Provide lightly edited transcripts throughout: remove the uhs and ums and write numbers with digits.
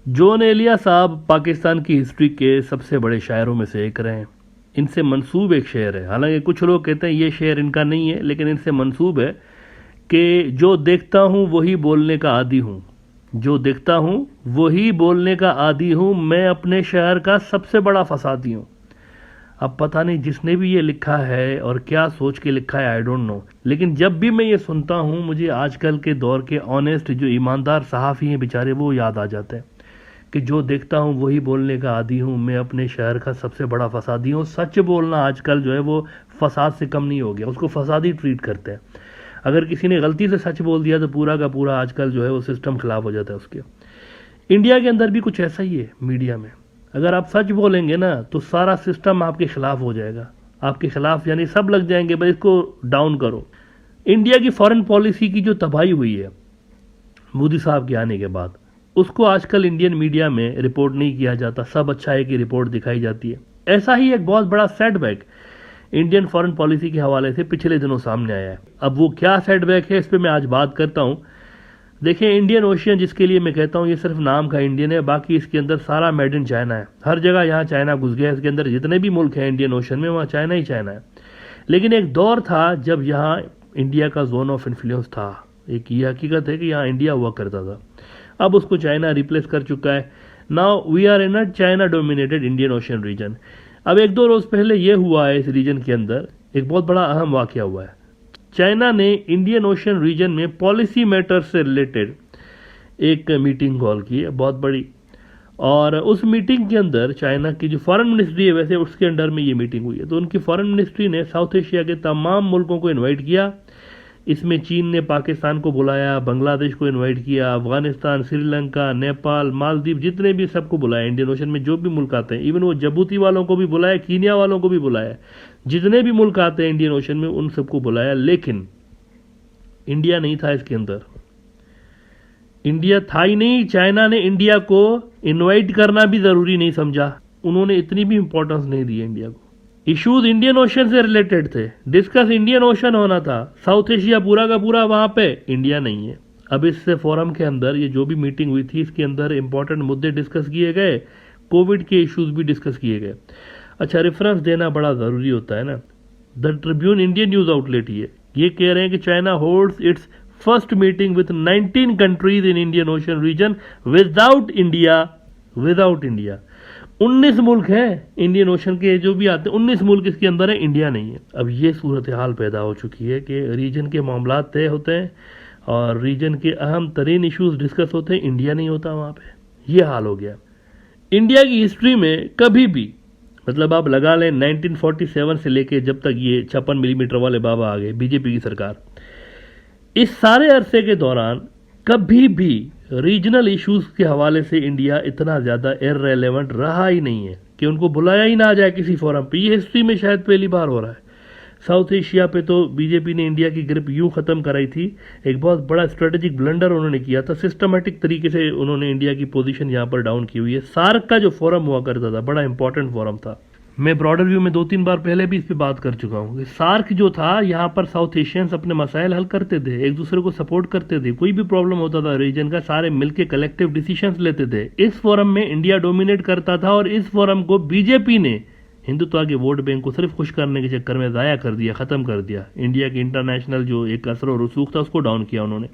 John Elia साहब पाकिस्तान की history के सबसे बड़े शायरों में से एक रहे हैं। इनसे मंसूब एक शेर है, हालांकि कुछ लोग कहते हैं ये शेर इनका नहीं है, लेकिन इनसे मंसूब है कि जो देखता हूँ वही बोलने का आदी हूँ, जो देखता हूँ वही बोलने का आदी हूँ, मैं अपने शहर का सबसे बड़ा फसादी हूँ। अब पता नहीं जिसने भी ये लिखा है और क्या सोच के लिखा है, आई डोंट नो, लेकिन जब भी मैं ये सुनता हूँ मुझे आजकल के दौर के ऑनेस्ट जो ईमानदार सहाफ़ी हैं बेचारे, वो याद आ जाते हैं कि जो देखता हूँ वही बोलने का आदी हूँ, मैं अपने शहर का सबसे बड़ा फसादी हूँ। सच बोलना आजकल जो है वो फसाद से कम नहीं हो गया, उसको फसादी ट्रीट करते हैं। अगर किसी ने गलती से सच बोल दिया तो पूरा का पूरा आजकल जो है वो सिस्टम खिलाफ हो जाता है उसके। इंडिया के अंदर भी कुछ ऐसा ही है मीडिया में, अगर आप सच बोलेंगे ना तो सारा सिस्टम आपके खिलाफ हो जाएगा, आपके खिलाफ यानी सब लग जाएंगे भाई इसको डाउन करो। इंडिया की फॉरेन पॉलिसी की जो तबाही हुई है मोदी साहब के आने के बाद, उसको आजकल इंडियन मीडिया में रिपोर्ट नहीं किया जाता, सब अच्छा है कि रिपोर्ट दिखाई जाती है। ऐसा ही एक बहुत बड़ा सेटबैक इंडियन फॉरेन पॉलिसी के हवाले से पिछले दिनों सामने आया है। अब वो क्या सेटबैक है इस पर मैं आज बात करता हूँ। देखिए, इंडियन ओशियन जिसके लिए मैं कहता हूँ ये सिर्फ नाम का इंडियन है, बाकी इसके अंदर सारा मेड इन चाइना है। हर जगह यहाँ चाइना घुस गया, इसके अंदर जितने भी मुल्क हैं इंडियन ओशन में वहाँ चाइना ही चाइना है। लेकिन एक दौर था जब यहाँ इंडिया का जोन ऑफ इन्फ्लुएंस था, एक ये हकीकत है कि यहाँ इंडिया हुआ करता था, अब उसको चाइना रिप्लेस कर चुका है। Now we are in a China dominated Indian Ocean region. अब एक दो रोज पहले ये हुआ है इस रीजन के अंदर एक बहुत बड़ा अहम वाकया हुआ है। चाइना ने इंडियन ओशन रीजन में पॉलिसी मैटर से रिलेटेड एक मीटिंग कॉल की है बहुत बड़ी, और उस मीटिंग के अंदर चाइना की जो फॉरेन मिनिस्ट्री है वैसे उसके अंडर में ये मीटिंग हुई है, तो उनकी फॉरेन मिनिस्ट्री ने साउथ एशिया के तमाम मुल्कों को इनवाइट किया। इसमें चीन ने पाकिस्तान को बुलाया, बांग्लादेश को इनवाइट किया, अफगानिस्तान, श्रीलंका, नेपाल, मालदीव, जितने भी सबको बुलाया इंडियन ओशन में जो भी मुल्क आते हैं, इवन वो जबूती वालों को भी बुलाया, कीनिया वालों को भी बुलाया, जितने भी मुल्क आते हैं इंडियन ओशन में उन सबको बुलाया। लेकिन इंडिया नहीं था इसके अंदर, इंडिया था ही नहीं। चाइना ने इंडिया को इनवाइट करना भी जरूरी नहीं समझा, उन्होंने इतनी भी इंपॉर्टेंस नहीं दी इंडिया को। इश्यूज इंडियन ओशन से रिलेटेड थे, डिस्कस इंडियन ओशन होना था, साउथ एशिया पूरा का पूरा वहां पे इंडिया नहीं है। अब इस फोरम के अंदर ये जो भी मीटिंग हुई थी इसके अंदर इंपॉर्टेंट मुद्दे डिस्कस किए गए, कोविड के इश्यूज भी डिस्कस किए गए। अच्छा, रेफरेंस देना बड़ा जरूरी होता है ना। The Tribune Indian news outlet ये कह रहे हैं कि China holds its first meeting with 19 countries in Indian Ocean region without India. 19 मुल्क हैं इंडियन ओशन के जो भी आते हैं, 19 मुल्क इसके अंदर है, इंडिया नहीं है। अब ये सूरत हाल पैदा हो चुकी है कि रीजन के मामला तय होते हैं और रीजन के अहम तरीन इशूज डिस्कस होते हैं, इंडिया नहीं होता वहाँ पे। ये हाल हो गया। इंडिया की हिस्ट्री में कभी भी, मतलब आप लगा लें 1947 से लेके जब तक ये 56 मिलीमीटर वाले बाबा आ गए बीजेपी की सरकार, इस सारे अरसे के दौरान कभी भी रीजनल इश्यूज के हवाले से इंडिया इतना ज़्यादा इररेलेवेंट रहा ही नहीं है कि उनको बुलाया ही ना जाए किसी फोरम पे। ये हिस्ट्री में शायद पहली बार हो रहा है। साउथ एशिया पे तो बीजेपी ने इंडिया की ग्रिप यूं ख़त्म कराई थी, एक बहुत बड़ा स्ट्रेटेजिक ब्लंडर उन्होंने किया था, सिस्टमेटिक तरीके से उन्होंने इंडिया की पोजीशन यहाँ पर डाउन की हुई है। सार्क का जो फोरम हुआ करता था बड़ा इंपॉर्टेंट फोरम था, मैं ब्रॉडर व्यू में 2-3 बार पहले भी इस पर बात कर चुका हूँ। सार्क जो था यहाँ पर साउथ एशियंस अपने मसाइल हल करते थे, एक दूसरे को सपोर्ट करते थे, कोई भी प्रॉब्लम होता था रीजन का सारे मिलके कलेक्टिव डिसीजंस लेते थे। इस फोरम में इंडिया डोमिनेट करता था और इस फोरम को बीजेपी ने हिंदुत्व के वोट बैंक को सिर्फ खुश करने के चक्कर में ज़ाया कर दिया, ख़त्म कर दिया। इंडिया के इंटरनेशनल जो एक असर और रसूख था उसको डाउन किया उन्होंने।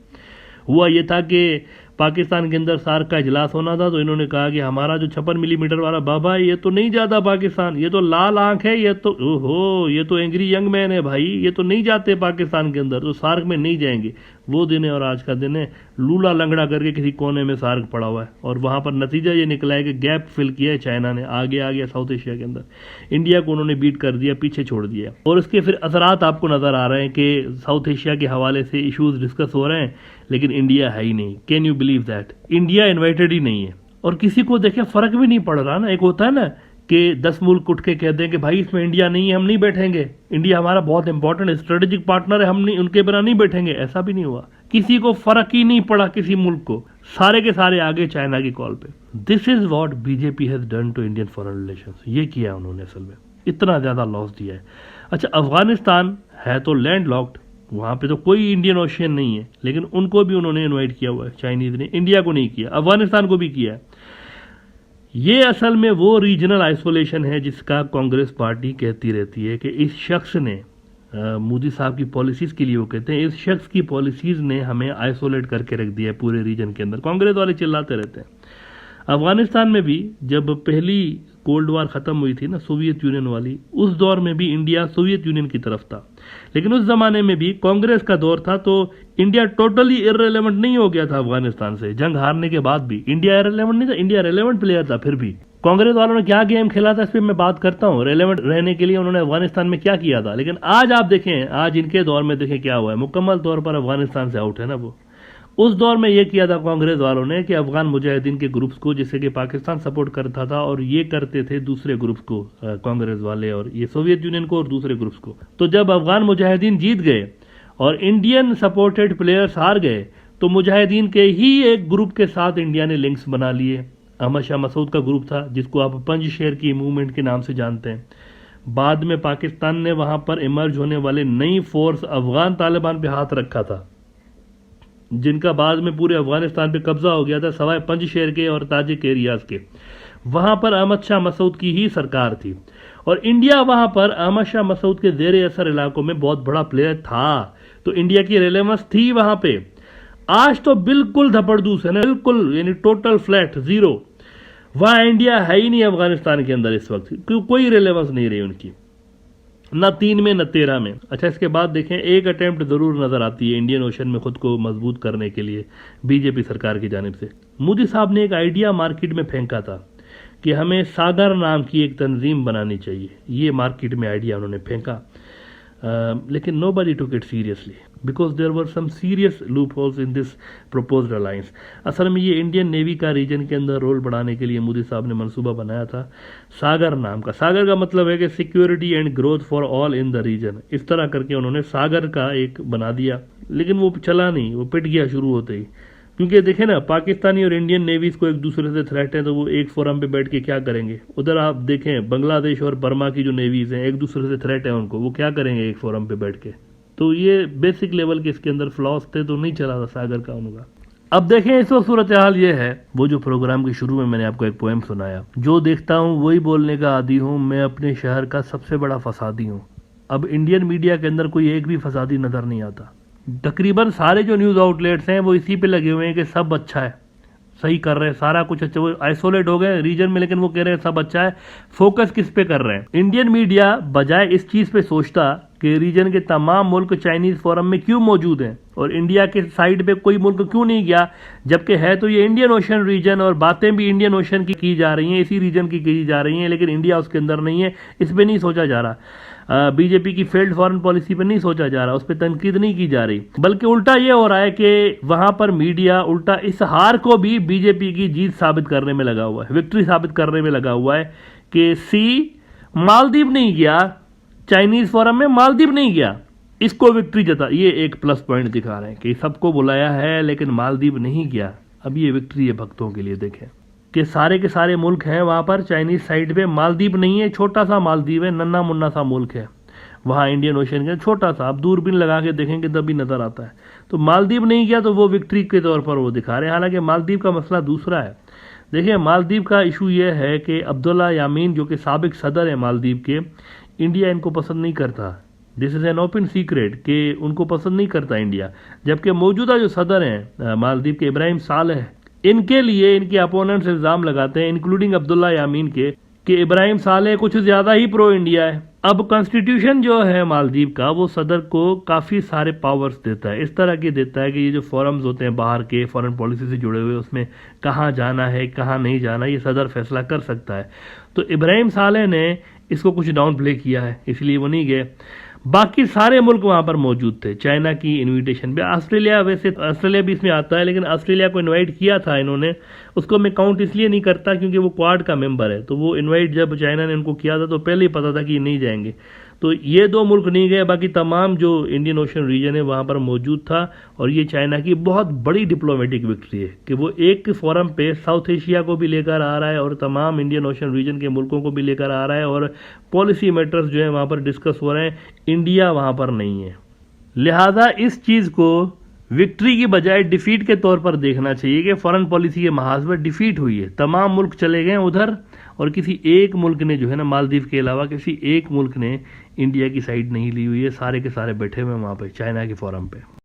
हुआ ये था कि पाकिस्तान के अंदर सार्क का इजलास होना था, तो इन्होंने कहा कि हमारा जो 56 मिलीमीटर वाला बाबा है ये तो नहीं जाता पाकिस्तान, ये तो लाल आंख है, ये तो ओहो ये तो एंग्री यंग मैन है भाई, ये तो नहीं जाते पाकिस्तान के अंदर, तो सार्क में नहीं जाएंगे। वो दिन है और आज का दिन है, लूला लंगड़ा करके किसी कोने में सार्क पड़ा हुआ है और वहां पर नतीजा ये निकला है कि गैप फिल किया है चाइना ने, आगे आ गया साउथ एशिया के अंदर, इंडिया को उन्होंने बीट कर दिया, पीछे छोड़ दिया। और उसके फिर असरात आपको नजर आ रहे हैं कि साउथ एशिया के हवाले से इशूज डिस्कस हो रहे हैं लेकिन इंडिया है ही नहीं। Can you believe that? India invited ही नहीं है और किसी को देखे फर्क भी नहीं पड़ रहा ना। एक होता है ना कि 10 मुल्क उठ के कह दें कि भाई इसमें इंडिया नहीं है, हम नहीं बैठेंगे, इंडिया हमारा बहुत इंपॉर्टेंट स्ट्रेटेजिक पार्टनर है, हम नहीं उनके बिना नहीं बैठेंगे, ऐसा भी नहीं हुआ। किसी को फर्क ही नहीं पड़ा किसी मुल्क को, सारे के सारे आगे चाइना की कॉल पे। This is what BJP has done to Indian foreign relations. ये किया उन्होंने असल में, इतना ज्यादा लॉस दिया है। अच्छा, अफगानिस्तान है तो लैंड लॉक्ड, वहां पे तो कोई इंडियन ओशियन नहीं है, लेकिन उनको भी उन्होंने इनवाइट किया हुआ है चाइनीज ने, इंडिया को नहीं किया, अफगानिस्तान को भी किया है। ये असल में वो रीजनल आइसोलेशन है जिसका कांग्रेस पार्टी कहती रहती है कि इस शख्स ने मोदी साहब की पॉलिसीज़ के लिए वो कहते हैं इस शख्स की पॉलिसीज़ ने हमें आइसोलेट करके रख दिया है पूरे रीजन के अंदर। कांग्रेस वाले चिल्लाते रहते हैं। अफगानिस्तान में भी जब पहली कोल्ड वार ख़त्म हुई थी ना, सोवियत यूनियन वाली, उस दौर में भी इंडिया सोवियत यूनियन की तरफ था, लेकिन उस ज़माने में भी कांग्रेस का दौर था, तो इंडिया टोटली इररिलेवेंट नहीं हो गया था अफगानिस्तान से। जंग हारने के बाद भी इंडिया इररिलेवेंट नहीं था, इंडिया रेलेवेंट प्लेयर था। फिर भी कांग्रेस वालों ने क्या गेम खेला था इस पर मैं बात करता हूँ। रेलेवेंट रहने के लिए उन्होंने अफगानिस्तान में क्या किया था, लेकिन आज आप देखें, आज इनके दौर में देखें क्या हुआ है। मुकम्मल तौर पर अफगानिस्तान से आउट है ना वो। उस दौर में ये किया था कांग्रेस वालों ने कि अफगान मुजाहिदीन के ग्रुप्स को, जिससे कि पाकिस्तान सपोर्ट करता था, और ये करते थे दूसरे ग्रुप्स को, कांग्रेस वाले और ये सोवियत यूनियन को और दूसरे ग्रुप्स को। तो जब अफगान मुजाहिदीन जीत गए और इंडियन सपोर्टेड प्लेयर्स हार गए, तो मुजाहिदीन के ही एक ग्रुप के साथ इंडिया ने लिंक्स बना लिए। अहमद शाह मसूद का ग्रुप था, जिसको आप पंजशेर की मूवमेंट के नाम से जानते हैं। बाद में पाकिस्तान ने वहां पर इमर्ज होने वाले नई फोर्स अफगान तालिबान पे हाथ रखा था, जिनका बाद में पूरे अफगानिस्तान पे कब्जा हो गया था, सवाए पंजशेर के और ताजिक एरियाज के। वहां पर अहमद शाह मसूद की ही सरकार थी, और इंडिया वहां पर अहमद शाह मसूद के ज़ेर असर इलाकों में बहुत बड़ा प्लेयर था, तो इंडिया की रेलेवेंस थी वहां पे। आज तो बिल्कुल धपड़दूस है ना, बिल्कुल, यानी टोटल फ्लैट जीरो। वहां इंडिया है ही नहीं अफगानिस्तान के अंदर इस वक्त, कोई रेलेवेंस नहीं रही उनकी, न 3 में न 13 में। अच्छा, इसके बाद देखें, एक अटेम्प्ट जरूर नजर आती है इंडियन ओशन में खुद को मजबूत करने के लिए बीजेपी सरकार की जानिब से। मोदी साहब ने एक आइडिया मार्केट में फेंका था कि हमें सागर नाम की एक तंजीम बनानी चाहिए। ये मार्केट में आइडिया उन्होंने फेंका, लेकिन nobody took it seriously because there were some serious loopholes in this proposed alliance। असल में ये इंडियन नेवी का रीजन के अंदर रोल बढ़ाने के लिए मोदी साहब ने मंसूबा बनाया था सागर नाम का। सागर का मतलब है कि security and growth for all in the region. इस तरह करके उन्होंने सागर का एक बना दिया, लेकिन वो चला नहीं, वो पिट गया शुरू होते ही। क्योंकि देखें ना, पाकिस्तानी और इंडियन नेवीज को एक दूसरे से थ्रेट है, तो वो एक फोरम पे बैठ के क्या करेंगे। उधर आप देखें बांग्लादेश और बर्मा की जो नेवीज हैं, एक दूसरे से थ्रेट है उनको, वो क्या करेंगे एक फोरम पे बैठ के। तो ये बेसिक लेवल के इसके अंदर फ्लॉस थे, तो नहीं चला था सागर का उनका। अब देखें, इस वक्त सूरत हाल ये है, वो जो प्रोग्राम के शुरू में मैंने आपको एक पोएम सुनाया, जो देखता हूँ वही बोलने का आदी हूँ, मैं अपने शहर का सबसे बड़ा फसादी हूँ। अब इंडियन मीडिया के अंदर कोई एक भी फसादी नजर नहीं आता। तकरीबन सारे जो न्यूज़ आउटलेट्स हैं वो इसी पे लगे हुए हैं कि सब अच्छा है, सही कर रहे हैं, सारा कुछ अच्छा। वो आइसोलेट हो गए रीजन में, लेकिन वो कह रहे हैं सब अच्छा है। फोकस किस पे कर रहे हैं? इंडियन मीडिया बजाय इस चीज पे सोचता कि रीजन के तमाम मुल्क चाइनीज फोरम में क्यों मौजूद हैं और इंडिया के साइड पे कोई मुल्क क्यों नहीं गया, जबकि है तो ये इंडियन ओशन रीजन, और बातें भी इंडियन ओशन की जा रही हैं, इसी रीजन की जा रही हैं, लेकिन इंडिया उसके अंदर नहीं है। इस पे नहीं सोचा जा रहा। बीजेपी की फेल्ड फॉरेन पॉलिसी पर नहीं सोचा जा रहा, उस पर तनकीद नहीं की जा रही, बल्कि उल्टा ये हो रहा है कि वहां पर मीडिया उल्टा इस हार को भी बीजेपी की जीत साबित करने में लगा हुआ है, विक्ट्री साबित करने में लगा हुआ है कि मालदीव नहीं गया, चाइनीज फोरम में मालदीव नहीं गया, इसको विक्ट्री जता। ये एक प्लस पॉइंट दिखा रहे हैं कि सबको बुलाया है लेकिन मालदीव नहीं गया। अब ये विक्ट्री है भक्तों के लिए। देखें कि सारे के सारे मुल्क हैं वहां पर, चाइनीज साइड पे मालदीव नहीं है, छोटा सा मालदीव है, नन्ना मुन्ना सा मुल्क है वहां इंडियन ओशन के, छोटा सा। आप दूरबीन लगा के देखेंगे तभी नजर आता है। तो मालदीव नहीं गया, तो वो विक्ट्री के तौर पर वो दिखा रहे हैं। हालांकि मालदीव का मसला दूसरा है। देखिए, मालदीव का इशू ये है कि अब्दुल्ला यामीन जो कि साबिक सदर है मालदीव के, इंडिया इनको पसंद नहीं करता। This is an open secret कि उनको पसंद नहीं करता इंडिया। जबकि मौजूदा जो सदर हैं मालदीव के, इब्राहिम सालेह, इनके लिए इनके अपोनेंट्स इल्जाम लगाते हैं, इंक्लूडिंग अब्दुल्ला यामीन के, कि इब्राहिम सालेह कुछ ज्यादा ही प्रो इंडिया है। अब कॉन्स्टिट्यूशन जो है मालदीव का, वो सदर को काफी सारे पावर्स देता है, इस तरह के देता है कि ये जो फोरम्स होते हैं बाहर के फॉरेन पॉलिसी से जुड़े हुए, उसमें कहाँ जाना है कहाँ नहीं जाना, ये सदर फैसला कर सकता है। तो इब्राहिम सालेह ने इसको कुछ डाउन प्ले किया है, इसलिए वो नहीं गए। बाकी सारे मुल्क वहां पर मौजूद थे चाइना की इनविटेशन पे। ऑस्ट्रेलिया, वैसे ऑस्ट्रेलिया भी इसमें आता है, लेकिन ऑस्ट्रेलिया को इनवाइट किया था इन्होंने, उसको मैं काउंट इसलिए नहीं करता क्योंकि वो क्वाड का मेंबर है। तो वो इनवाइट जब चाइना ने उनको किया था तो पहले ही पता था कि ये नहीं जाएंगे। तो ये 2 मुल्क नहीं गए, बाकी तमाम जो इंडियन ओशन रीजन है वहां पर मौजूद था। और ये चाइना की बहुत बड़ी डिप्लोमेटिक विक्ट्री है कि वो एक फोरम पे साउथ एशिया को भी लेकर आ रहा है और तमाम इंडियन ओशन रीजन के मुल्कों को भी लेकर आ रहा है, और पॉलिसी मैटर्स जो है वहां पर डिस्कस हो रहे हैं। इंडिया वहां पर नहीं है, लिहाजा इस चीज को विक्ट्री की बजाय डिफीट के तौर पर देखना चाहिए कि फॉरेन पॉलिसी के महाज पर डिफीट हुई है, तमाम मुल्क चले गए उधर और किसी एक मुल्क ने जो है ना, मालदीव के अलावा किसी एक मुल्क ने इंडिया की साइड नहीं ली हुई है, सारे के सारे बैठे हुए वहाँ पे चाइना के फोरम पे।